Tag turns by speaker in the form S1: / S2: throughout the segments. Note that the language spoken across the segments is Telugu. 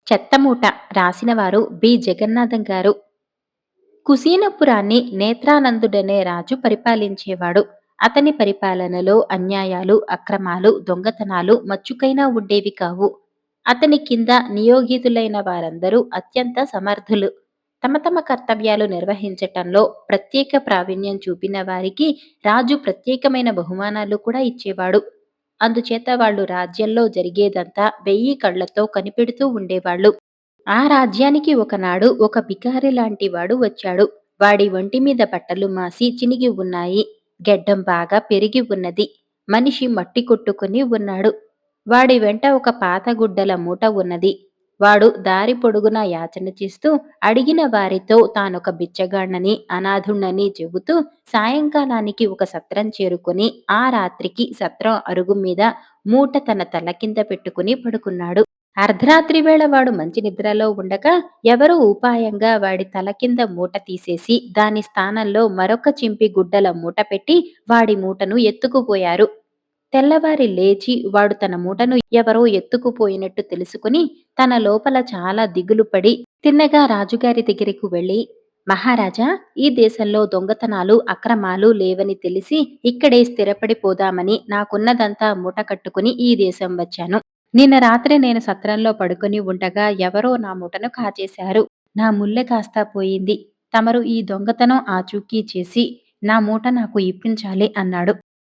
S1: చెత్తమూట రాసినవారు బి. జగన్నాథం గారు. కుశీనపురాన్ని నేత్రానందుడనే రాజు పరిపాలించేవాడు. అతని పరిపాలనలో అన్యాయాలు, అక్రమాలు, దొంగతనాలు మచ్చుకైనా ఉండేవి కావు. అతని కింద నియోగితులైన వారందరూ అత్యంత సమర్థులు. తమ తమ కర్తవ్యాలు నిర్వహించటంలో ప్రత్యేక ప్రావీణ్యం చూపిన వారికి రాజు ప్రత్యేకమైన బహుమానాలు కూడా ఇచ్చేవాడు. అందుచేత వాళ్ళు రాజ్యంలో జరిగేదంతా 1000 కళ్లతో కనిపెడుతూ ఉండేవాళ్ళు. ఆ రాజ్యానికి ఒకనాడు ఒక బికారి లాంటి వాడు వచ్చాడు. వాడి ఒంటి మీద బట్టలు మాసి చినిగి ఉన్నాయి. గెడ్డం బాగా పెరిగి ఉన్నది. మనిషి మట్టి కొట్టుకుని ఉన్నాడు. వాడి వెంట ఒక పాత గుడ్డల మూట ఉన్నది. వాడు దారి పొడుగునా యాచన చేస్తూ అడిగిన వారితో తానొక బిచ్చగాణ్ణని, అనాథుణ్ణని చెబుతూ సాయంకాలానికి ఒక సత్రం చేరుకొని ఆ రాత్రికి సత్రం అరుగు మీద మూట తన తల కింద పెట్టుకుని పడుకున్నాడు. అర్ధరాత్రి వేళ వాడు మంచి నిద్రలో ఉండగా ఎవరో ఉపాయంగా వాడి తల కింద మూట తీసేసి దాని స్థానంలో మరొక చింపి గుడ్డల మూట పెట్టి వాడి మూటను ఎత్తుకుపోయారు. తెల్లవారి లేచి వాడు తన మూటను ఎవరో ఎత్తుకుపోయినట్టు తెలుసుకుని తన లోపల చాలా దిగులు పడి తిన్నగా రాజుగారి దగ్గరకు వెళ్ళి, మహారాజా, ఈ దేశంలో దొంగతనాలు అక్రమాలు లేవని తెలిసి ఇక్కడే స్థిరపడిపోదామని నాకున్నదంతా మూట కట్టుకుని ఈ దేశం వచ్చాను. నిన్న రాత్రి నేను సత్రంలో పడుకొని ఉండగా ఎవరో నా మూటను కాజేశారు. నా ముల్లె కాస్తా పోయింది. తమరు ఈ దొంగతనం ఆచూకీ చేసి నా మూట నాకు ఇప్పించాలి అన్నాడు.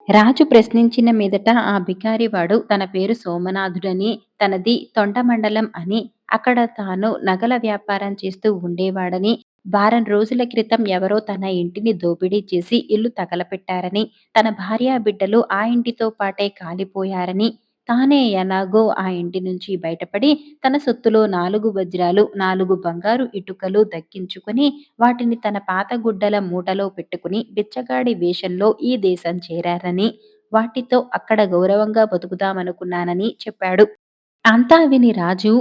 S1: రాజు ప్రశ్నించిన మీదట ఆ బికారివాడు తన పేరు సోమనాథుడని, తనది తొండమండలం అని, అక్కడ తాను నగల వ్యాపారం చేస్తూ ఉండేవాడని, వారం రోజుల క్రితం ఎవరో తన ఇంటిని దోపిడీ చేసి ఇల్లు తగలపెట్టారని, తన భార్యా బిడ్డలు ఆ ఇంటితో పాటే కాలిపోయారని, తానే ఎలాగో ఆ ఇంటి నుంచి బయటపడి తన సొత్తులో 4 వజ్రాలు, 4 బంగారు ఇటుకలు దక్కించుకుని వాటిని తన పాత గుడ్డల మూటలో పెట్టుకుని బిచ్చగాడి వేషంలో ఈ దేశం చేరారని, వాటితో అక్కడ గౌరవంగా బతుకుదామనుకున్నానని చెప్పాడు. అంతా విని రాజు,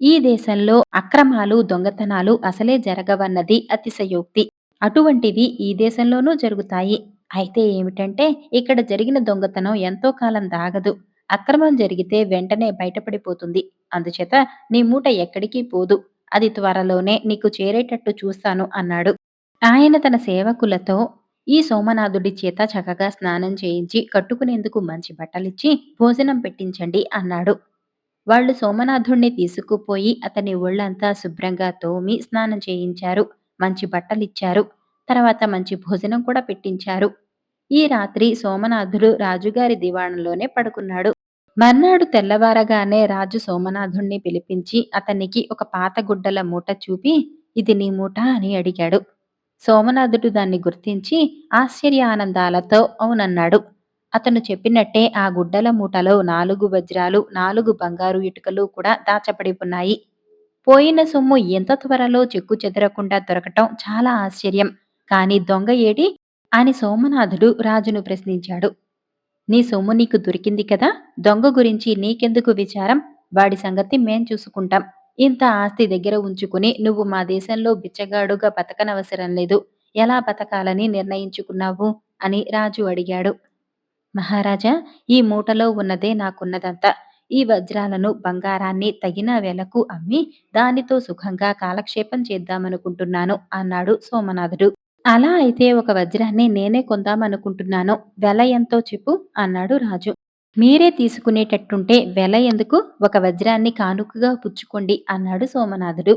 S1: ఈ దేశంలో అక్రమాలు, దొంగతనాలు అసలే జరగవన్నది అతిశయోక్తి. అటువంటివి ఈ దేశంలోనూ జరుగుతాయి. అయితే ఏమిటంటే ఇక్కడ జరిగిన దొంగతనం ఎంతో కాలం దాగదు. అక్రమం జరిగితే వెంటనే బయటపడిపోతుంది. అందుచేత నీ మూట ఎక్కడికి పోదు. అది త్వరలోనే నీకు చేరేటట్టు చూస్తాను అన్నాడు. ఆయన తన సేవకులతో ఈ సోమనాథుడి చేత చక్కగా స్నానం చేయించి కట్టుకునేందుకు మంచి బట్టలిచ్చి భోజనం పెట్టించండి అన్నాడు. వాళ్ళు సోమనాథుణ్ణి తీసుకుపోయి అతని ఒళ్ళంతా శుభ్రంగా తోమి స్నానం చేయించారు. మంచి బట్టలిచ్చారు. తర్వాత మంచి భోజనం కూడా పెట్టించారు. ఈ రాత్రి సోమనాథుడు రాజుగారి దివాణంలోనే పడుకున్నాడు. మర్నాడు తెల్లవారగానే రాజు సోమనాథుణ్ణి పిలిపించి అతనికి ఒక పాత గుడ్డల మూట చూపి, ఇది నీ మూట అని అడిగాడు. సోమనాథుడు దాన్ని గుర్తించి ఆశ్చర్యానందాలతో అవునన్నాడు. అతను చెప్పినట్టే ఆ గుడ్డల మూటలో 4 వజ్రాలు, 4 బంగారు ఇటుకలు కూడా దాచపడి ఉన్నాయి. పోయిన సొమ్ము ఎంత త్వరలో చెక్కు చెదరకుండా దొరకటం చాలా ఆశ్చర్యం. కాని దొంగ ఏడి? అని సోమనాథుడు రాజును ప్రశ్నించాడు. నీ సొమ్ము నీకు దొరికింది కదా! దొంగ గురించి నీకెందుకు విచారం? వాడి సంగతి మేం చూసుకుంటాం. ఇంత ఆస్తి దగ్గర ఉంచుకుని నువ్వు మా దేశంలో బిచ్చగాడుగా బతకనవసరం లేదు. ఎలా బతకాలని నిర్ణయించుకున్నావు? అని రాజు అడిగాడు. మహారాజా, ఈ మూటలో ఉన్నదే నాకున్నదంతా. ఈ వజ్రాలను, బంగారాన్ని తగిన వెలకు అమ్మి దానితో సుఖంగా కాలక్షేపం చేద్దామనుకుంటున్నాను అన్నాడు సోమనాథుడు. అలా అయితే ఒక వజ్రాన్ని నేనే కొందామనుకుంటున్నాను. వెల ఎంతో చెప్పు అన్నాడు రాజు. మీరే తీసుకునేటట్టుంటే వెల ఎందుకు? ఒక వజ్రాన్ని కానుకగా పుచ్చుకోండి అన్నాడు సోమనాథుడు.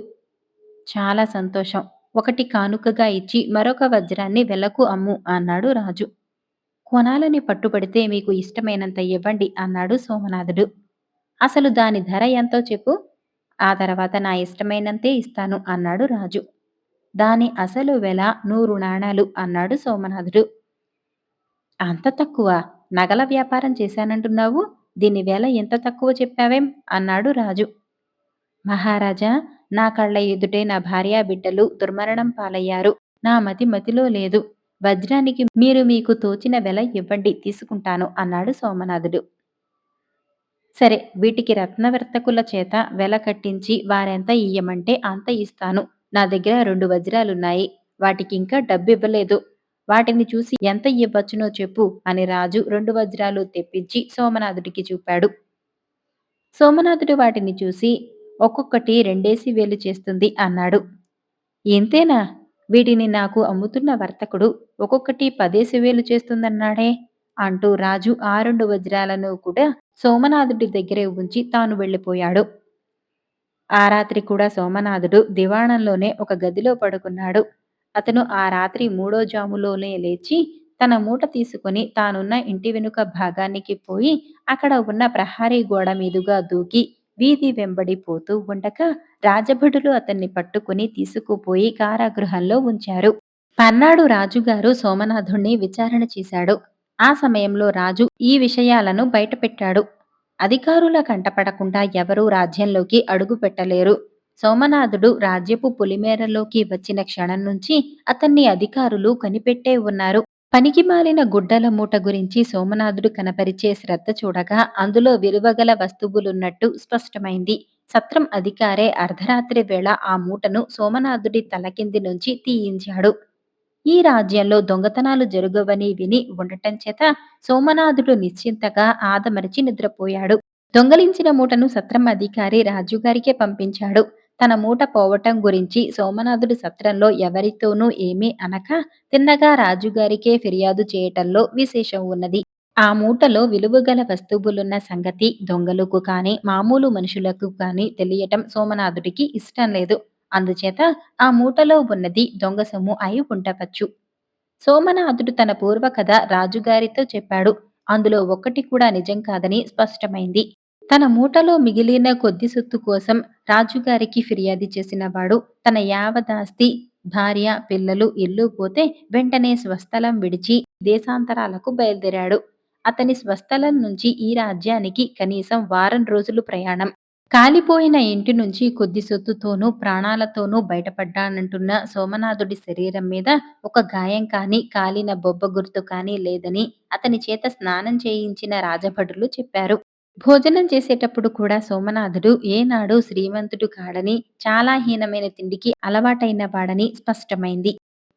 S1: చాలా సంతోషం. ఒకటి కానుకగా ఇచ్చి మరొక వజ్రాన్ని వెలకు అమ్ము అన్నాడు రాజు. కొనాలని పట్టుబడితే మీకు ఇష్టమైనంత ఇవ్వండి అన్నాడు సోమనాథుడు. అసలు దాని ధర ఎంతో చెప్పు. ఆ తర్వాత నా ఇష్టమైనంతే ఇస్తాను అన్నాడు రాజు. దాని అసలు వెల 100 నాణాలు అన్నాడు సోమనాథుడు. అంత తక్కువ? నగల వ్యాపారం చేశానంటున్నావు. దీని వెల ఎంత తక్కువ చెప్పావేం అన్నాడు రాజు. మహారాజా, నా కళ్ళ ఎదుటే నా భార్యా బిడ్డలు దుర్మరణం పాలయ్యారు. నా మతి మతిలో లేదు. వజ్రానికి మీరు మీకు తోచిన వెల ఇవ్వండి, తీసుకుంటాను అన్నాడు సోమనాథుడు. సరే, వీటికి రత్నవర్తకుల చేత వెల కట్టించి వారెంత ఇయ్యమంటే అంత ఇస్తాను. నా దగ్గర 2 వజ్రాలున్నాయి. వాటికింకా డబ్బివ్వలేదు. వాటిని చూసి ఎంత ఇవ్వచ్చునో చెప్పు అని రాజు 2 వజ్రాలు తెప్పించి సోమనాథుడికి చూపాడు. సోమనాథుడు వాటిని చూసి, ఒక్కొక్కటి రెండేసి వేలు చేస్తుంది అన్నాడు. ఇంతేనా? వీటిని నాకు అమ్ముతున్న వర్తకుడు ఒక్కొక్కటి పదేసి వేలు చేస్తుందన్నాడే అంటూ రాజు ఆ 2 వజ్రాలను కూడా సోమనాథుడి దగ్గరే ఉంచి తాను వెళ్ళిపోయాడు. ఆ రాత్రి కూడా సోమనాథుడు దివాణంలోనే ఒక గదిలో పడుకున్నాడు. అతను ఆ రాత్రి మూడో జాములోనే లేచి తన మూట తీసుకొని తానున్న ఇంటి వెనుక భాగానికి పోయి అక్కడ ఉన్న ప్రహరీ గోడ మీదుగా దూకి వీధి వెంబడి పోతూ ఉండగా రాజభటులు అతన్ని పట్టుకుని తీసుకుపోయి కారాగృహంలో ఉంచారు. పన్నాడు రాజుగారు సోమనాథుణ్ణి విచారణ చేశాడు. ఆ సమయంలో రాజు ఈ విషయాలను బయటపెట్టాడు. అధికారుల కంటపడకుండా ఎవరూ రాజ్యంలోకి అడుగు పెట్టలేరు. సోమనాథుడు రాజ్యపు పొలిమేరలోకి వచ్చిన క్షణం నుంచి అతన్ని అధికారులు కనిపెట్టే ఉన్నారు. పనికిమాలిన గుడ్డల మూట గురించి సోమనాథుడు కనపరిచే శ్రద్ధ చూడగా అందులో విలువగల వస్తువులున్నట్టు స్పష్టమైంది. సత్రం అధికారే అర్ధరాత్రి వేళ ఆ మూటను సోమనాథుడి తలకింది నుంచి తీయించాడు. ఈ రాజ్యంలో దొంగతనాలు జరుగవని విని ఉండటం చేత సోమనాథుడు నిశ్చింతగా ఆదమరిచి నిద్రపోయాడు. దొంగలించిన మూటను సత్రం అధికారి రాజుగారికే పంపించాడు. తన మూట పోవటం గురించి సోమనాథుడు సత్రంలో ఎవరితోనూ ఏమీ అనక తిన్నగా రాజుగారికే ఫిర్యాదు చేయటంలో విశేషం ఉన్నది. ఆ మూటలో విలువగల వస్తువులున్న సంగతి దొంగలకు కాని మామూలు మనుషులకు కాని తెలియటం సోమనాథుడికి ఇష్టం లేదు. అందుచేత ఆ మూటలో ఉన్నది దొంగ సొమ్ము అయి ఉండవచ్చు. సోమనాథుడు తన పూర్వకథ రాజుగారితో చెప్పాడు. అందులో ఒక్కటి కూడా నిజం కాదని స్పష్టమైంది. తన మూటలో మిగిలిన కొద్ది సొత్తు కోసం రాజుగారికి ఫిర్యాదు చేసిన వాడు తన యావదాస్తి, భార్య, పిల్లలు, ఇల్లు పోతే వెంటనే స్వస్థలం విడిచి దేశాంతరాలకు బయలుదేరాడు. అతని స్వస్థలం నుంచి ఈ రాజ్యానికి కనీసం వారం రోజులు ప్రయాణం. కాలిపోయిన ఇంటి నుంచి కొద్ది సొత్తుతోనూ ప్రాణాలతోనూ బయటపడ్డానంటున్న సోమనాథుడి శరీరం మీద ఒక గాయం కాని కాలిన బొబ్బ గుర్తు కాని లేదని అతని చేత స్నానం చేయించిన రాజభటులు చెప్పారు. భోజనం చేసేటప్పుడు కూడా సోమనాథుడు ఏనాడు శ్రీమంతుడు కాడని చాలా హీనమైన తిండికి అలవాటైన వాడని స్పష్టమైంది.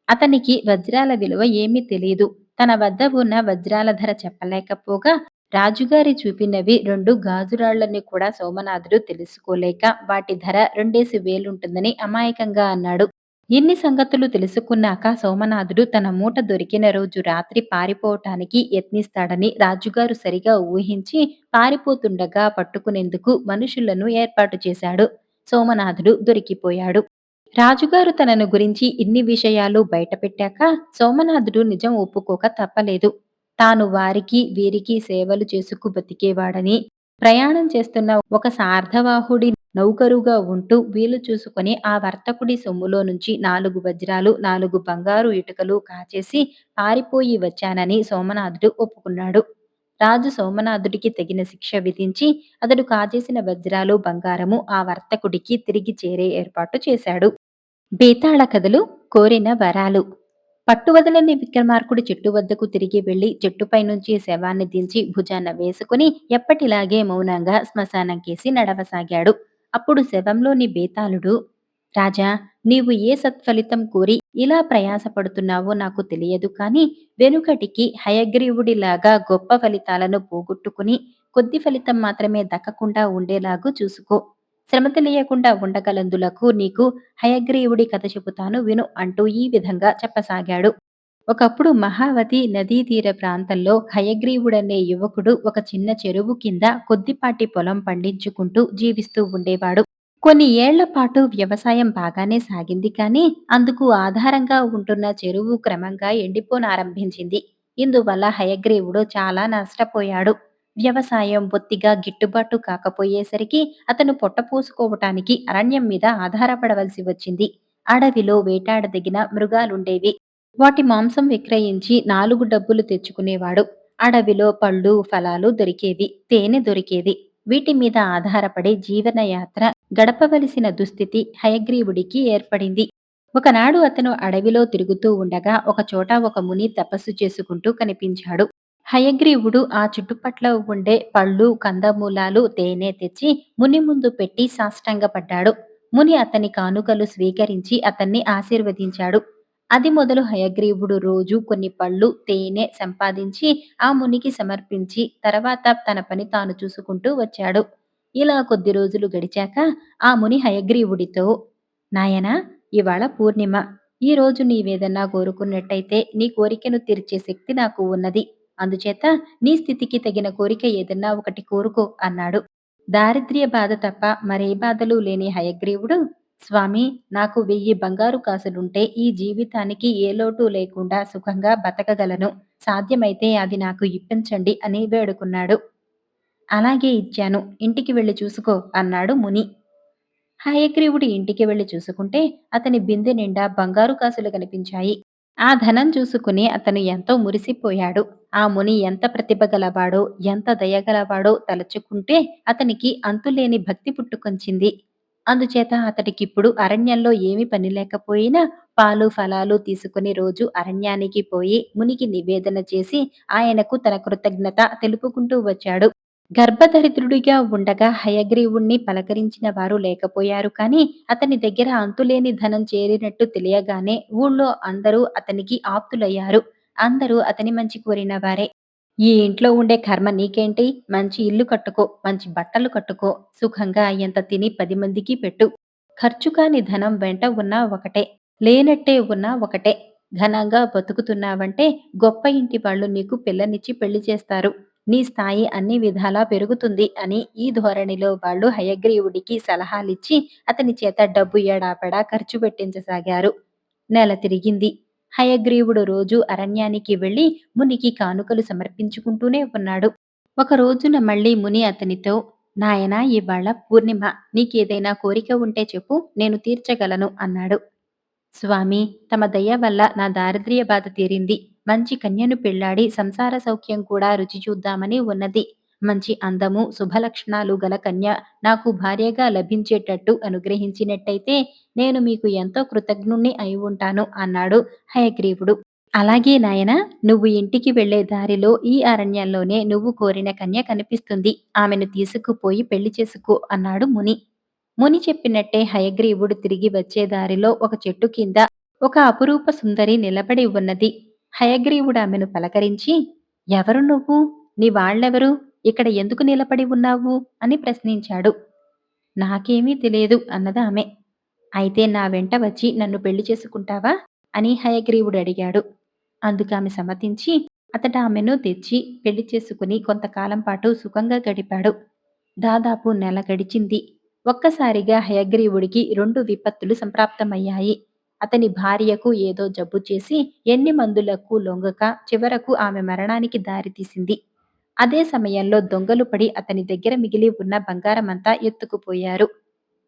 S1: అతనికి వజ్రాల విలువ ఏమీ తెలియదు. తన వద్ద ఉన్న వజ్రాల ధర చెప్పలేకపోగా రాజుగారి చూపినవి 2 గాజురాళ్లని కూడా సోమనాథుడు తెలుసుకోలేక వాటి ధర రెండేసి వేలుంటుందని అమాయకంగా అన్నాడు. ఇన్ని సంగతులు తెలుసుకున్నాక సోమనాథుడు తన మూట దొరికిన రోజు రాత్రి పారిపోవటానికి యత్నిస్తాడని రాజుగారు సరిగా ఊహించి పారిపోతుండగా పట్టుకునేందుకు మనుషులను ఏర్పాటు చేశాడు. సోమనాథుడు దొరికిపోయాడు. రాజుగారు తనను గురించి ఇన్ని విషయాలు బయటపెట్టాక సోమనాథుడు నిజం ఒప్పుకోక తప్పలేదు. తాను వారికి వీరికి సేవలు చేసుకు బతికేవాడని, ప్రయాణం చేస్తున్న ఒక సార్ధవాహుడి నౌకరుగా ఉంటూ వీలు చూసుకొని ఆ వర్తకుడి సొమ్ములో నుంచి 4 వజ్రాలు, 4 బంగారు ఇటుకలు కాచేసి పారిపోయి వచ్చానని సోమనాథుడు ఒప్పుకున్నాడు. రాజు సోమనాథుడికి తగిన శిక్ష విధించి అతడు కాజేసిన వజ్రాలు, బంగారము ఆ వర్తకుడికి తిరిగి చేరే ఏర్పాటు చేశాడు. బేతాళ కథలు కోరిన వరాలు. పట్టువదలని విక్రమార్కుడు చెట్టు వద్దకు తిరిగి వెళ్లి చెట్టుపై నుంచి శవాన్ని దించి భుజాన వేసుకుని ఎప్పటిలాగే మౌనంగా శ్మశానం కేసి నడవసాగాడు. అప్పుడు శవంలోని బేతాళుడు, రాజా, నీవు ఏ సత్ఫలితం కోరి ఇలా ప్రయాసపడుతున్నావో నాకు తెలియదు కాని వెనుకటికి హయగ్రీవుడిలాగా గొప్ప ఫలితాలను పోగొట్టుకుని కొద్ది ఫలితం మాత్రమే దక్కకుండా ఉండేలాగు చూసుకో. శ్రమ తెలియకుండా ఉండగలందులకు నీకు హయగ్రీవుడి కథ చెబుతాను విను అంటూ ఈ విధంగా చెప్పసాగాడు. ఒకప్పుడు మహావతి నదీ తీర ప్రాంతంలో హయగ్రీవుడనే యువకుడు ఒక చిన్న చెరువు కింద కొద్దిపాటి పొలం పండించుకుంటూ జీవిస్తూ ఉండేవాడు. కొన్ని ఏళ్ల పాటు వ్యవసాయం బాగానే సాగింది కానీ అందుకు ఆధారంగా ఉంటున్న చెరువు క్రమంగా ఎండిపోనారంభించింది. ఇందువల్ల హయగ్రీవుడు చాలా నష్టపోయాడు. వ్యవసాయం బొత్తిగా గిట్టుబాటు కాకపోయేసరికి అతను పొట్టపోసుకోవటానికి అరణ్యం మీద ఆధారపడవలసి వచ్చింది. అడవిలో వేటాడదగిన మృగాలుండేవి. వాటి మాంసం విక్రయించి 4 డబ్బులు తెచ్చుకునేవాడు. అడవిలో పళ్ళు, ఫలాలు దొరికేవి, తేనె దొరికేది. వీటి మీద ఆధారపడి జీవనయాత్ర గడపవలసిన దుస్థితి హయగ్రీవుడికి ఏర్పడింది. ఒకనాడు అతను అడవిలో తిరుగుతూ ఉండగా ఒకచోట ఒక ముని తపస్సు చేసుకుంటూ కనిపించాడు. హయగ్రీవుడు ఆ చుట్టుపట్ల ఉండే పళ్ళు, కందమూలాలు, తేనె తెచ్చి ముని ముందు పెట్టి సాష్టాంగపడ్డాడు. ముని అతని కానుకలు స్వీకరించి అతన్ని ఆశీర్వదించాడు. అది మొదలు హయగ్రీవుడు రోజు కొన్ని పళ్ళు, తేనె సంపాదించి ఆ మునికి సమర్పించి తర్వాత తన పని తాను చూసుకుంటూ వచ్చాడు. ఇలా కొద్ది రోజులు గడిచాక ఆ ముని హయగ్రీవుడితో, నాయనా, ఇవాళ పూర్ణిమ. ఈ రోజు నీవేదన్నా కోరుకున్నట్టయితే నీ కోరికను తీర్చే శక్తి నాకు ఉన్నది. అందుచేత నీ స్థితికి తగిన కోరిక ఏదన్నా ఒకటి కోరుకో అన్నాడు. దారిద్ర్య బాధ తప్ప మరే బాధలు లేని హయగ్రీవుడు, స్వామి, నాకు 1000 బంగారు కాసులుంటే ఈ జీవితానికి ఏ లోటు లేకుండా సుఖంగా బతకగలను. సాధ్యమైతే అది నాకు ఇప్పించండి అని వేడుకున్నాడు. అలాగే ఇచ్చాను. ఇంటికి వెళ్లి చూసుకో అన్నాడు ముని. హయగ్రీవుడి ఇంటికి వెళ్లి చూసుకుంటే అతని బిందె నిండా బంగారు కాసులు కనిపించాయి. ఆ ధనం చూసుకుని అతను ఎంతో మురిసిపోయాడు. ఆ ముని ఎంత ప్రతిభ గలవాడో, ఎంత దయగలవాడో తలుచుకుంటే అతనికి అంతులేని భక్తి పుట్టుకొంచింది. అందుచేత అతడికిప్పుడు అరణ్యంలో ఏమీ పని లేకపోయినా పాలు, ఫలాలు తీసుకుని రోజు అరణ్యానికి పోయి మునికి నివేదన చేసి ఆయనకు తన కృతజ్ఞత తెలుపుకుంటూ వచ్చాడు. గర్భదరిద్రుడిగా ఉండగా హయగ్రీవుణ్ణి పలకరించిన వారు లేకపోయారు కానీ, అతని దగ్గర అంతులేని ధనం చేరినట్టు తెలియగానే ఊళ్ళో అందరూ అతనికి ఆప్తులయ్యారు. అందరూ అతని మంచి కోరిన వారే. ఈ ఇంట్లో ఉండే కర్మ నీకేంటి? మంచి ఇల్లు కట్టుకో, మంచి బట్టలు కట్టుకో, సుఖంగా ఎంత తిని 10 మందికి పెట్టు. ఖర్చు కాని ధనం వెంట ఉన్నా ఒకటే, లేనట్టే ఉన్నా ఒకటే. ఘనంగా బతుకుతున్నావంటే గొప్ప ఇంటి వాళ్ళు నీకు పిల్లనిచ్చి పెళ్లి చేస్తారు. నీ స్థాయి అన్ని విధాలా పెరుగుతుంది అని ఈ ధోరణిలో వాళ్ళు హయగ్రీవుడికి సలహాలిచ్చి అతని చేత డబ్బు ఎడాపెడా ఖర్చు పెట్టించసాగారు. నెల తిరిగింది. హయగ్రీవుడు రోజూ అరణ్యానికి వెళ్లి మునికి కానుకలు సమర్పించుకుంటూనే ఉన్నాడు. ఒక రోజున మళ్ళీ ముని అతనితో, నాయనా, ఇవాళ పూర్ణిమ. నీకేదైనా కోరిక ఉంటే చెప్పు, నేను తీర్చగలను అన్నాడు. స్వామి, తమ దయ వల్ల నా దారిద్ర్య బాధ తీరింది. మంచి కన్యను పెళ్లాడి సంసార సౌఖ్యం కూడా రుచి చూద్దామని ఉన్నది. మంచి అందము, శుభలక్షణాలు గల కన్య నాకు భార్యగా లభించేటట్టు అనుగ్రహించినట్టయితే నేను మీకు ఎంతో కృతజ్ఞుణ్ణి అయి ఉంటాను అన్నాడు హయగ్రీవుడు. అలాగే నాయనా, నువ్వు ఇంటికి వెళ్ళే దారిలో ఈ అరణ్యంలోనే నువ్వు కోరిన కన్య కనిపిస్తుంది. ఆమెను తీసుకుపోయి పెళ్లి చేసుకో అన్నాడు ముని. ముని చెప్పినట్టే హయగ్రీవుడు తిరిగి వచ్చే దారిలో ఒక చెట్టు కింద ఒక అపురూప సుందరి నిలబడి ఉన్నది. హయగ్రీవుడు ఆమెను పలకరించి, ఎవరు నువ్వు? నీ వాళ్ళెవరు? ఇక్కడ ఎందుకు నిలబడి ఉన్నావు అని ప్రశ్నించాడు. నాకేమీ తెలియదు అన్నదామె. అయితే నా వెంట వచ్చి నన్ను పెళ్లి చేసుకుంటావా అని హయగ్రీవుడు అడిగాడు. అందుకామె సమ్మతించి అతడామెను తెచ్చి పెళ్లి చేసుకుని కొంతకాలం పాటు సుఖంగా గడిపాడు. దాదాపు నెల గడిచింది. ఒక్కసారిగా హయగ్రీవుడికి 2 విపత్తులు సంప్రాప్తమయ్యాయి. అతని భార్యకు ఏదో జబ్బు చేసి ఎన్ని మందులకు లొంగక చివరకు ఆమె మరణానికి దారితీసింది. అదే సమయంలో దొంగలు పడి అతని దగ్గర మిగిలి ఉన్న బంగారమంతా ఎత్తుకుపోయారు.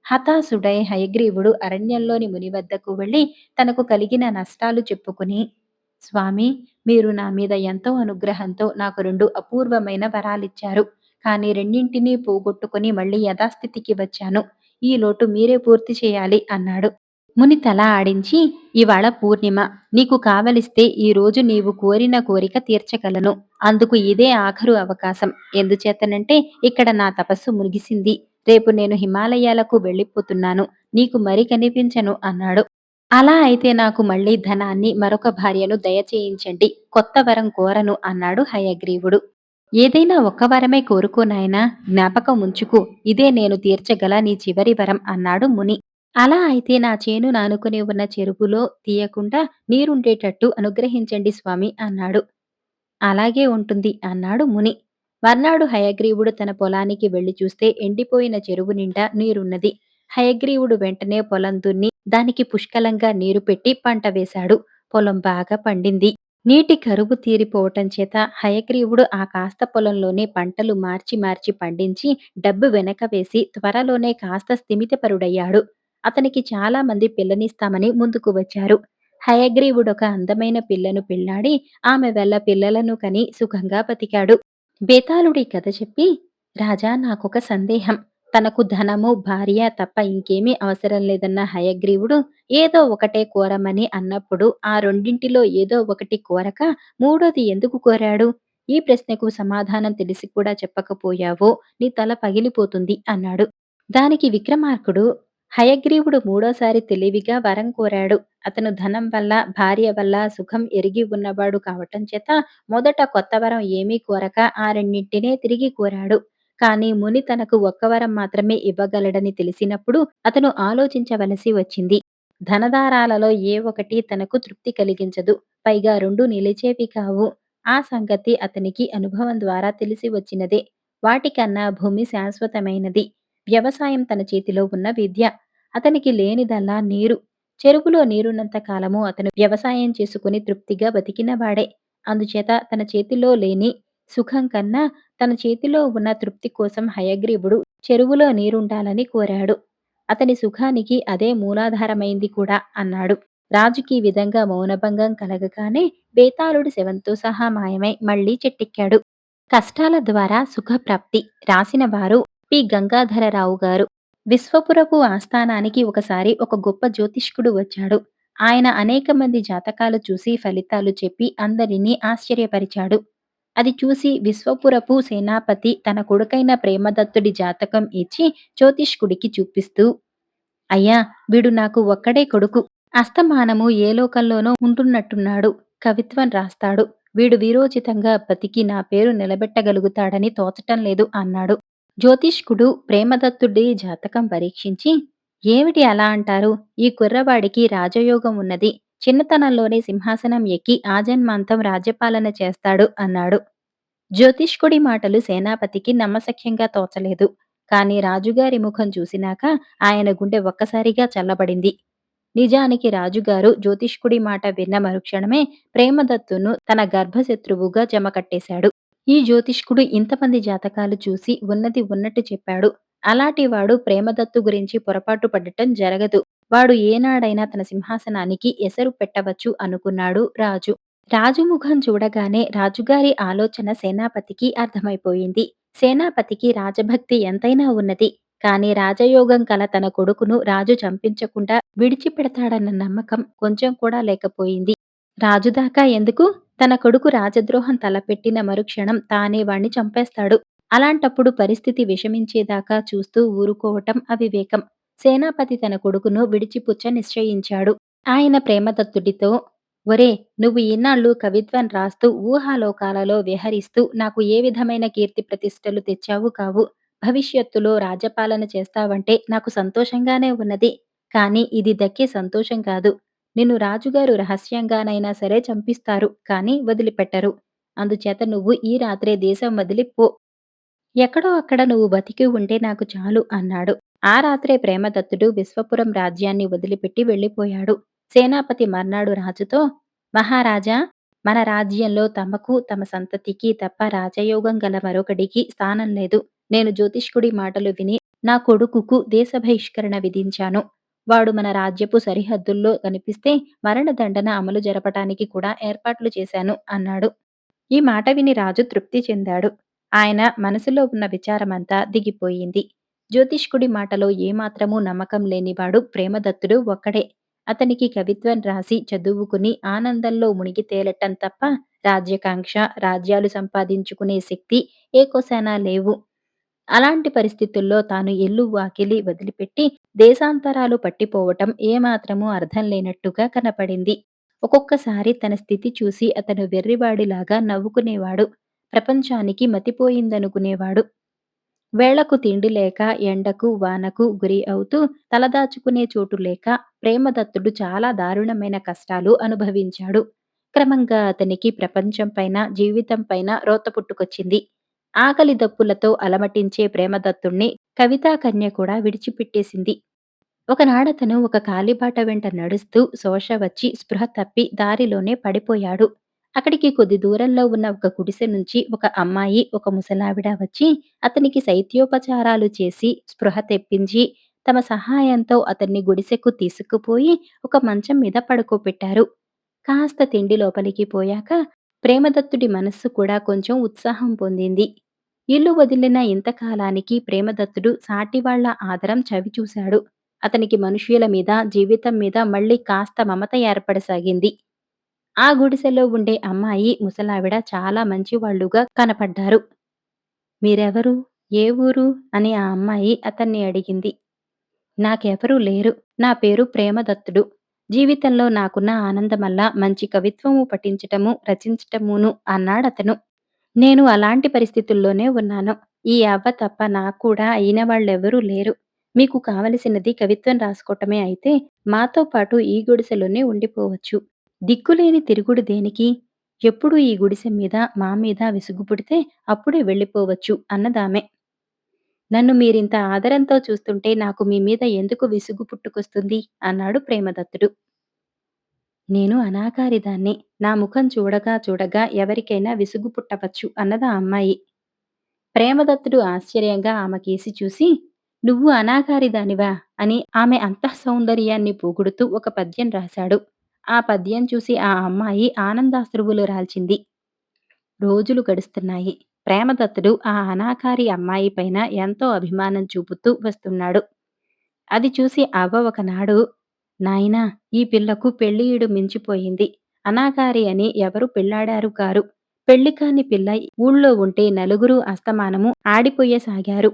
S1: హతాశుడై హయగ్రీవుడు అరణ్యంలోని ముని వద్దకు వెళ్లి తనకు కలిగిన నష్టాలు చెప్పుకుని, స్వామి, మీరు నా మీద ఎంతో అనుగ్రహంతో నాకు 2 అపూర్వమైన వరాలిచ్చారు. కానీ రెండింటినీ పోగొట్టుకుని మళ్ళీ యథాస్థితికి వచ్చాను. ఈ లోటు మీరే పూర్తి చేయాలి అన్నాడు. ముని తల ఆడించి, ఇవాళ పూర్ణిమ. నీకు కావలిస్తే ఈ రోజు నీవు కోరిన కోరిక తీర్చగలను. అందుకు ఇదే ఆఖరు అవకాశం. ఎందుచేతనంటే ఇక్కడ నా తపస్సు ముగిసింది. రేపు నేను హిమాలయాలకు వెళ్ళిపోతున్నాను. నీకు మరి కనిపించను అన్నాడు. అలా అయితే నాకు మళ్ళీ ధనాన్ని, మరొక భార్యను దయచేయించండి. కొత్త వరం కోరను అన్నాడు హయగ్రీవుడు. ఏదైనా ఒక్క వరమే కోరుకో నాయనా, జ్ఞాపకం ఉంచుకో. ఇదే నేను తీర్చగల నీ చివరి వరం అన్నాడు ముని. అలా అయితే నా చేను నానుకుని ఉన్న చెరువులో తీయకుండా నీరుండేటట్టు అనుగ్రహించండి స్వామి అన్నాడు. అలాగే ఉంటుంది అన్నాడు ముని. మర్నాడు హయగ్రీవుడు తన పొలానికి వెళ్లి చూస్తే ఎండిపోయిన చెరువు నిండా నీరున్నది. హయగ్రీవుడు వెంటనే పొలం దున్ని దానికి పుష్కలంగా నీరు పెట్టి పంట వేశాడు. పొలం బాగా పండింది. నీటి కరువు తీరిపోవటం చేత హయగ్రీవుడు ఆ కాస్త పొలంలోనే పంటలు మార్చి మార్చి పండించి డబ్బు వెనక వేసి త్వరలోనే కాస్త స్థిమితపరుడయ్యాడు. అతనికి చాలా మంది పిల్లనిస్తామని ముందుకు వచ్చారు. హయగ్రీవుడొక అందమైన పిల్లను పెళ్లాడి ఆమె వల్ల పిల్లలను కని సుఖంగా బతికాడు. బేతాళుడి కథ చెప్పి, రాజా, నాకొక సందేహం. తనకు ధనము, భార్య తప్ప ఇంకేమీ అవసరం లేదన్న హయగ్రీవుడు ఏదో ఒకటే కోరమని అన్నప్పుడు ఆ రెండింటిలో ఏదో ఒకటి కోరక మూడోది ఎందుకు కోరాడు? ఈ ప్రశ్నకు సమాధానం తెలిసి కూడా చెప్పకపోయావో నీ తల పగిలిపోతుంది అన్నాడు. దానికి విక్రమార్కుడు, హయగ్రీవుడు మూడోసారి తెలివిగా వరం కోరాడు. అతను ధనం వల్ల, భార్య వల్ల సుఖం ఎరిగి ఉన్నవాడు కావటం చేత మొదట కొత్త వరం ఏమీ కోరక ఆ రెండింటినే తిరిగి కోరాడు. కానీ ముని తనకు ఒక్క వరం మాత్రమే ఇవ్వగలడని తెలిసినప్పుడు అతను ఆలోచించవలసి వచ్చింది. ధనధారాలలో ఏ ఒకటి తనకు తృప్తి కలిగించదు. పైగా రెండు నిలిచేవి కావు. ఆ సంగతి అతనికి అనుభవం ద్వారా తెలిసి వచ్చినదే. వాటికన్నా భూమి శాశ్వతమైనది. వ్యవసాయం తన చేతిలో ఉన్న విద్య. అతనికి లేనిదల్లా నీరు. చెరువులో నీరున్నంత కాలము అతను వ్యవసాయం చేసుకుని తృప్తిగా బతికినవాడే. అందుచేత తన చేతిలో లేని సుఖం కన్నా తన చేతిలో ఉన్న తృప్తి కోసం హయగ్రీవుడు చెరువులో నీరుండాలని కోరాడు. అతని సుఖానికి అదే మూలాధారమైంది కూడా అన్నాడు. రాజుకి ఈ విధంగా మౌనభంగం కలగగానే బేతాళుడి శవంతో సహా మాయమై మళ్లీ చెట్టెక్కాడు. కష్టాల ద్వారా సుఖప్రాప్తి రాసిన వారు పి గంగాధరరావు గారు. విశ్వపురపు ఆస్థానానికి ఒకసారి ఒక గొప్ప జ్యోతిష్కుడు వచ్చాడు. ఆయన అనేక మంది జాతకాలు చూసి ఫలితాలు చెప్పి అందరినీ ఆశ్చర్యపరిచాడు. అది చూసి విశ్వపురపు సేనాపతి తన కొడుకైన ప్రేమదత్తుడి జాతకం ఇచ్చి జ్యోతిష్కుడికి చూపిస్తూ, అయ్యా, వీడు నాకు ఒక్కడే కొడుకు. అస్తమానము ఏ లోకంలోనో ఉంటున్నట్టున్నాడు. కవిత్వం రాస్తాడు. వీడు వీరోచితంగా బతికి నా పేరు నిలబెట్టగలుగుతాడని తోచటం లేదు అన్నాడు. జ్యోతిష్కుడు ప్రేమదత్తుడి జాతకం పరీక్షించి, ఏమిటి అలా అంటారు? ఈ కుర్రవాడికి రాజయోగం ఉన్నది. చిన్నతనంలోనే సింహాసనం ఎక్కి ఆజన్మాంతం రాజ్యపాలన చేస్తాడు అన్నాడు. జ్యోతిష్కుడి మాటలు సేనాపతికి నమ్మశక్యంగా తోచలేదు. కాని రాజుగారి ముఖం చూసినాక ఆయన గుండె ఒక్కసారిగా చల్లబడింది. నిజానికి రాజుగారు జ్యోతిష్కుడి మాట విన్న మరుక్షణమే ప్రేమదత్తును తన గర్భశత్రువుగా జమకట్టేశాడు. ఈ జ్యోతిష్కుడు ఇంతమంది జాతకాలు చూసి ఉన్నది ఉన్నట్టు చెప్పాడు. అలాంటివాడు ప్రేమదత్తు గురించి పొరపాటు పడటం జరగదు. వాడు ఏనాడైనా తన సింహాసనానికి ఎసరు పెట్టవచ్చు అనుకున్నాడు రాజు. రాజు ముఖం చూడగానే రాజుగారి ఆలోచన సేనాపతికి అర్థమైపోయింది. సేనాపతికి రాజభక్తి ఎంతైనా ఉన్నది. కాని రాజయోగం కల తన కొడుకును రాజు చంపించకుండా విడిచిపెడతాడన్న నమ్మకం కొంచెం కూడా లేకపోయింది. రాజుదాకా ఎందుకు? తన కొడుకు రాజద్రోహం తలపెట్టిన మరుక్షణం తానే వాణ్ణి చంపేస్తాడు. అలాంటప్పుడు పరిస్థితి విషమించేదాకా చూస్తూ ఊరుకోవటం అవివేకం. సేనాపతి తన కొడుకును విడిచిపుచ్చ నిశ్చయించాడు. ఆయన ప్రేమదత్తుడితో, ఒరే, నువ్వు ఇన్నాళ్ళు కవిత్వం రాస్తూ ఊహాలోకాలలో విహరిస్తూ నాకు ఏ విధమైన కీర్తి ప్రతిష్టలు తెచ్చావు కావు. భవిష్యత్తులో రాజ్యపాలన చేస్తావంటే నాకు సంతోషంగానే ఉన్నది. కానీ ఇది దక్కే సంతోషం కాదు. నిన్ను రాజుగారు రహస్యంగానైనా సరే చంపిస్తారు, కానీ వదిలిపెట్టరు. అందుచేత నువ్వు ఈ రాత్రే దేశం వదిలి పో. ఎక్కడో అక్కడ నువ్వు బతికి ఉంటే నాకు చాలు అన్నాడు. ఆ రాత్రే ప్రేమదత్తుడు విశ్వపురం రాజ్యాన్ని వదిలిపెట్టి వెళ్ళిపోయాడు. సేనాపతి మర్నాడు రాజుతో, మహారాజా, మన రాజ్యంలో తమకు తమ సంతతికి తప్ప రాజయోగం గల మరొకడికి స్థానం లేదు. నేను జ్యోతిష్కుడి మాటలు విని నా కొడుకుకు దేశ బహిష్కరణ విధించాను. వాడు మన రాజ్యపు సరిహద్దుల్లో కనిపిస్తే మరణదండన అమలు జరపటానికి కూడా ఏర్పాట్లు చేశాను అన్నాడు. ఈ మాట విని రాజు తృప్తి చెందాడు. ఆయన మనసులో ఉన్న విచారమంతా దిగిపోయింది. జ్యోతిష్కుడి మాటలో ఏమాత్రమూ నమ్మకం లేనివాడు ప్రేమదత్తుడు ఒక్కడే. అతనికి కవిత్వం రాసి చదువుకుని ఆనందంలో మునిగి తేలటం తప్ప రాజ్యకాంక్ష, రాజ్యాలు సంపాదించుకునే శక్తి ఏ కొశానా లేవు. అలాంటి పరిస్థితుల్లో తాను ఇల్లు వాకిలి వదిలిపెట్టి దేశాంతరాలు పట్టిపోవటం ఏమాత్రమూ అర్థం లేనట్టుగా కనపడింది. ఒక్కొక్కసారి తన స్థితి చూసి అతను వెర్రివాడిలాగా నవ్వుకునేవాడు. ప్రపంచానికి మతిపోయిందనుకునేవాడు. వేళకు తిండి లేక, ఎండకు, వానకు గురి అవుతూ తలదాచుకునే చోటు లేక ప్రేమదత్తుడు చాలా దారుణమైన కష్టాలు అనుభవించాడు. క్రమంగా అతనికి ప్రపంచం పైన, జీవితం పైన రోత పుట్టుకొచ్చింది. ఆకలి దప్పులతో అలమటించే ప్రేమదత్తుణ్ణి కవితాకన్య కూడా విడిచిపెట్టేసింది. ఒకనాడతను ఒక కాలిబాట వెంట నడుస్తూ శోష వచ్చి స్పృహ తప్పి దారిలోనే పడిపోయాడు. అక్కడికి కొద్ది దూరంలో ఉన్న ఒక గుడిసె నుంచి ఒక అమ్మాయి, ఒక ముసలావిడ వచ్చి అతనికి శైత్యోపచారాలు చేసి స్పృహ తెప్పించి తమ సహాయంతో అతన్ని గుడిసెకు తీసుకుపోయి ఒక మంచం మీద పడుకోపెట్టారు. కాస్త తిండి లోపలికి పోయాక ప్రేమదత్తుడి మనస్సు కూడా కొంచెం ఉత్సాహం పొందింది. ఇల్లు వదిలిన ఇంతకాలానికి ప్రేమదత్తుడు సాటివాళ్ల ఆదరం చవిచూశాడు. అతనికి మనుష్యుల మీద, జీవితం మీద మళ్ళీ కాస్త మమత ఏర్పడసాగింది. ఆ గుడిసెలో ఉండే అమ్మాయి, ముసలావిడ చాలా మంచివాళ్లుగా కనపడ్డారు. మీరెవరు? ఏ ఊరు? అని ఆ అమ్మాయి అతన్ని అడిగింది. నాకెవరూ లేరు. నా పేరు ప్రేమదత్తుడు. జీవితంలో నాకున్న ఆనందమల్లా మంచి కవిత్వము పఠించటము, రచించటమును అన్నాడతను. నేను అలాంటి పరిస్థితుల్లోనే ఉన్నాను. ఈ అవ్వ తప్ప నాకు కూడా అయిన వాళ్ళెవరూ లేరు. మీకు కావలసినది కవిత్వం రాసుకోవటమే అయితే మాతో పాటు ఈ గుడిసెలోనే ఉండిపోవచ్చు. దిక్కులేని తిరుగుడు దేనికి? ఎప్పుడూ ఈ గుడిసె మీద, మా మీద విసుగు పుడితే అప్పుడే వెళ్ళిపోవచ్చు అన్నదామె. నన్ను మీరింత ఆదరంతో చూస్తుంటే నాకు మీ మీద ఎందుకు విసుగు పుట్టుకొస్తుంది? అన్నాడు ప్రేమదత్తుడు. నేను అనాకారిదాన్ని. నా ముఖం చూడగా చూడగా ఎవరికైనా విసుగు పుట్టవచ్చు అన్నదా అమ్మాయి. ప్రేమదత్తుడు ఆశ్చర్యంగా ఆమెకేసి చూసి, నువ్వు అనాకారిదానివా? అని ఆమె అంతఃసౌందర్యాన్ని పొగుడుతూ ఒక పద్యం రాశాడు. ఆ పద్యం చూసి ఆ అమ్మాయి ఆనందాశ్రువులు రాల్చింది. రోజులు గడుస్తున్నాయి. ప్రేమదత్తుడు ఆ అనాకారి అమ్మాయి పైన ఎంతో అభిమానం చూపుతూ వస్తున్నాడు. అది చూసి అవ్వ ఒకనాడు, నాయనా ఈ పిల్లకు పెళ్ళీడు మించిపోయింది. అనాకారి అని ఎవరు పెళ్లాడారు కారు. పెళ్లి కాని పిల్ల ఊళ్ళో ఉంటే నలుగురు అస్తమానము ఆడిపోయసాగారు.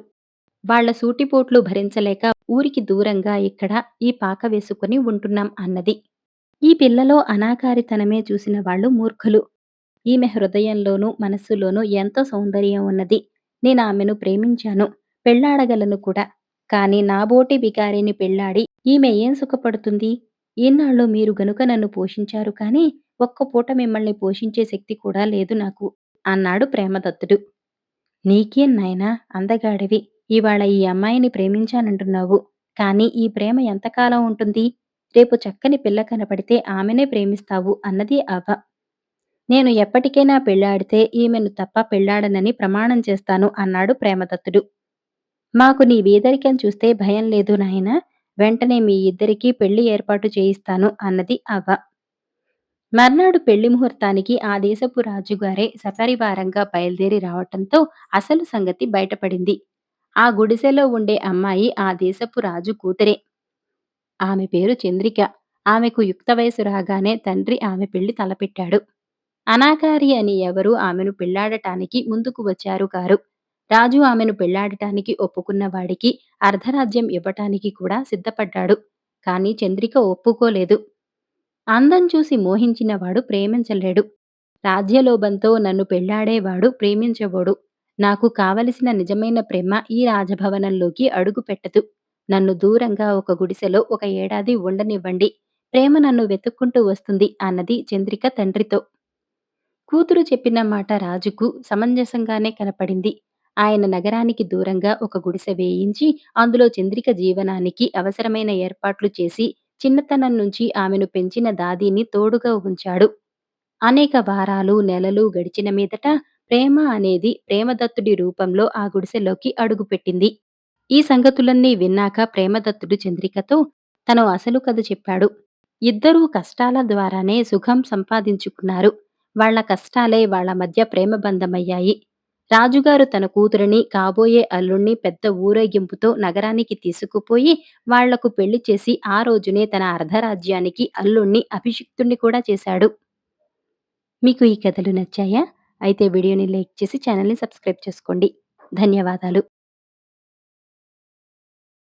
S1: వాళ్ళ సూటిపోట్లు భరించలేక ఊరికి దూరంగా ఇక్కడ ఈ పాక వేసుకుని ఉంటున్నాం అన్నది. ఈ పిల్లలో అనాకారితనమే చూసిన వాళ్ళు మూర్ఖులు. ఈమె హృదయంలోనూ, మనస్సులోనూ ఎంతో సౌందర్యం ఉన్నది. నేనామెను ప్రేమించాను. పెళ్లాడగలను కూడా. కాని నాబోటి బికారిని పెళ్లాడి ఈమె ఏం సుఖపడుతుంది? ఇన్నాళ్ళు మీరు గనుక నన్ను పోషించారు కానీ, ఒక్క పూట మిమ్మల్ని పోషించే శక్తి కూడా లేదు నాకు అన్నాడు ప్రేమదత్తుడు. నీకేం నాయనా అందగాడివి. ఇవాళ ఈ అమ్మాయిని ప్రేమించానంటున్నావు. కానీ ఈ ప్రేమ ఎంతకాలం ఉంటుంది? రేపు చక్కని పిల్ల కనపడితే ఆమెనే ప్రేమిస్తావు అన్నది అవ్వ. నేను ఎప్పటికైనా పెళ్లాడితే ఈమెను తప్ప పెళ్లాడనని ప్రమాణం చేస్తాను అన్నాడు ప్రేమదత్తుడు. మాకు నీ వీదరికం చూస్తే భయం లేదు నాయనా. వెంటనే మీ ఇద్దరికీ పెళ్లి ఏర్పాటు చేయిస్తాను అన్నది అవ్వ. మర్నాడు పెళ్లి ముహూర్తానికి ఆ దేశపు రాజుగారే సపరివారంగా బయలుదేరి రావటంతో అసలు సంగతి బయటపడింది. ఆ గుడిసెలో ఉండే అమ్మాయి ఆ దేశపు రాజు కూతురే. ఆమె పేరు చంద్రిక. ఆమెకు యుక్త వయసు రాగానే తండ్రి ఆమె పెళ్లి తలపెట్టాడు. అనాకారి అని ఎవరూ ఆమెను పెళ్లాడటానికి ముందుకు వచ్చారు కారు. రాజు ఆమెను పెళ్లాడటానికి ఒప్పుకున్న వాడికి అర్ధరాజ్యం ఇవ్వటానికి కూడా సిద్ధపడ్డాడు. కాని చంద్రిక ఒప్పుకోలేదు. అందం చూసి మోహించినవాడు ప్రేమించలేడు. రాజ్యలోభంతో నన్ను పెళ్లాడేవాడు ప్రేమించబోడు. నాకు కావలసిన నిజమైన ప్రేమ ఈ రాజభవనంలోకి అడుగు పెట్టదు. నన్ను దూరంగా ఒక గుడిసెలో ఒక ఏడాది ఉండనివ్వండి. ప్రేమ నన్ను వెతుక్కుంటూ వస్తుంది అన్నది చంద్రిక తండ్రితో. కూతురు చెప్పిన మాట రాజుకు సమంజసంగానే కనపడింది. ఆయన నగరానికి దూరంగా ఒక గుడిసె వేయించి అందులో చంద్రిక జీవనానికి అవసరమైన ఏర్పాట్లు చేసి చిన్నతనం నుంచి ఆమెను పెంచిన దాదీని తోడుగా ఉంచాడు. అనేక వారాలు, నెలలు గడిచిన మీదట ప్రేమ అనేది ప్రేమదత్తుడి రూపంలో ఆ గుడిసెలోకి అడుగుపెట్టింది. ఈ సంగతులన్నీ విన్నాక ప్రేమదత్తుడు చంద్రికతో తను అసలు కథ చెప్పాడు. ఇద్దరూ కష్టాల ద్వారానే సుఖం సంపాదించుకున్నారు. వాళ్ళ కష్టాలే వాళ్ళ మధ్య ప్రేమ బంధమయ్యాయి. రాజుగారు తన కూతురిని, కాబోయే అల్లుణ్ణి పెద్ద ఊరేగింపుతో నగరానికి తీసుకుపోయి వాళ్లకు పెళ్లి చేసి ఆ రోజునే తన అర్ధరాజ్యానికి అల్లుణ్ణి అభిషిక్తుణ్ణి కూడా చేశాడు. మీకు ఈ కథలు నచ్చాయా? అయితే వీడియోని లైక్ చేసి ఛానల్‌ని సబ్స్క్రైబ్ చేసుకోండి. ధన్యవాదాలు.